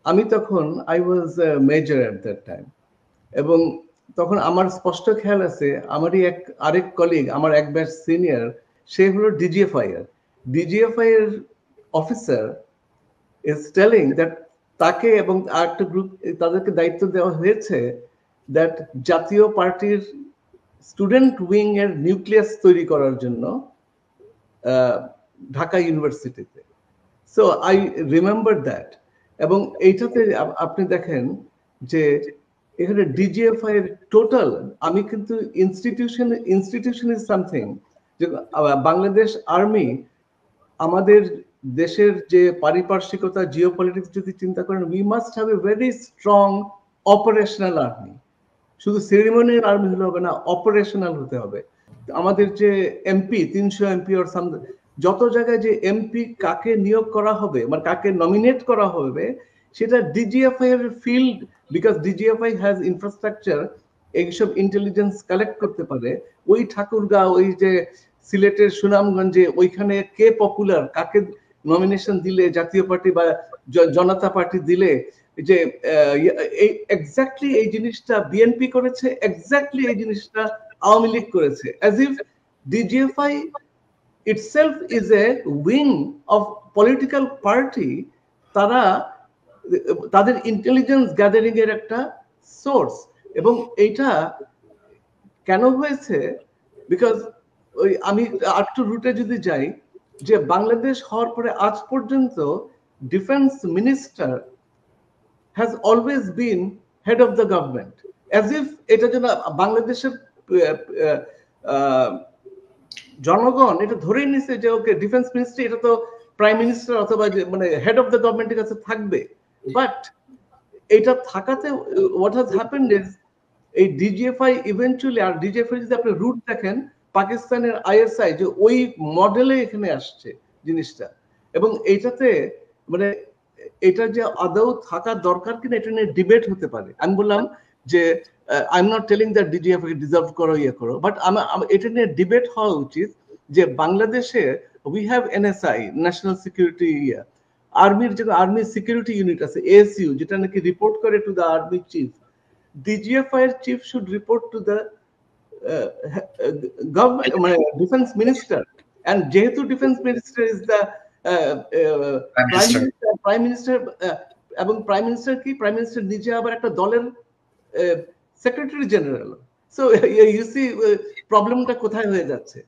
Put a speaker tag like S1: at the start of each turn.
S1: আমি তখন I was major at that time, এবং তখন আমার স্পষ্ট খেয়াল আছে আমারই আরেক কলিগ, আমার এক ব্যাচ সিনিয়র, সে হলো ডিজিএফআই এর অফিসার ইজ টেলিং দ্যাট তাকে এবং আরেকটা গ্রুপ তাদেরকে দায়িত্ব দেওয়া হয়েছে দ্যাট জাতীয় পার্টির স্টুডেন্ট উইং এর নিউক্লিয়াস তৈরি করার জন্য ঢাকা ইউনিভার্সিটিতে। So I remember that. এবং এইটাতে আপনি দেখেন যে এখানে ডিজিএফআই এর টোটাল, আমি কিন্তু ইনস্টিটিউশন ইজ সামথিং, যে বাংলাদেশ আর্মি আমাদের দেশের যে পারিপার্শ্বিকতা, জিওপলিটিক্স যদি চিন্তা করেন, we must have a very strong operational army. শুধু সেরিমনিয়াল আর্মি হলে হবে না, অপারেশনাল হতে হবে। আমাদের যে এমপি 300 এমপি অর সাম, যত জায়গায় যে এমপি কাকে নিয়োগ করা হবে, মানে কাকে নমিনেট করা হবে, সেটা ডিজিএফআই এর field, because DGFI has infrastructure এইসব ইন্টেলিজেন্স কালেক্ট করতে পারে। ওই ঠাকুরগাঁও, ওই যে সিলেটের সুনামগঞ্জে, ওইখানে কে পপুলার, কাকে নমিনেশন দিলে জাতীয় পার্টি বা জনতা পার্টি দিলে, যে এক্স্যাক্টলি এই জিনিসটা বিএনপি করেছে, এক্স্যাক্টলি এই জিনিসটা আওয়ামী লীগ করেছে, as if DGFI itself is a wing of political party। তারা তাদের ইন্টেলিজেন্স গ্যাদারিং এর একটা সোর্স। এবং এইটা কেন হয়েছে, বিকজ ওই আমি আরেকটু রুটে যদি যাই, যে বাংলাদেশ হওয়ার পরে আজ পর্যন্ত defence minister has always been head of the government, as if এটা যেন বাংলাদেশের জনগণ এটা ধরেই নিছে যে ওকে ডিফেন্স মিনিস্ট্রি এটা তো প্রাইম মিনিস্টার অথবা মানে হেড অফ দ্য গভর্নমেন্টের কাছে থাকবে। বাট এটা থাকাতে হোয়াট হ্যাজ হ্যাপেন্ড ইজ এই ডিজিএফআই ইভেন্চুয়ালি, আর ডিজিএফআই যদি আপনি রুট দেখেন, পাকিস্তানের আইএসআই যে ওই মডেলে এখানে আসছে জিনিসটা। এবং এইটাতে মানে এটা যে আদৌ থাকা দরকার কিনা এটা নিয়ে ডিবেট হতে পারে। আমি বললাম যে I am not telling that DGFI deserve করো, ইয়ে করো, বাট এটা নিয়ে ডিবেট হওয়া উচিত যে বাংলাদেশে we have NSI, national security আর্মির যে আর্মি সিকিউরিটি ইউনিট আছে, এএসইউ, যেটা নাকি রিপোর্ট করে to the army chief. DGFI এর chief should report to the government, মানে ডিফেন্স মিনিস্টার। এন্ড যেহেতু defence minister is the prime minister, এবং প্রাইম মিনিস্টার কি, প্রাইম মিনিস্টার নিজে আবার একটা দলের secretary general. So you see প্রবলেমটা কোথায় হয়ে যাচ্ছে।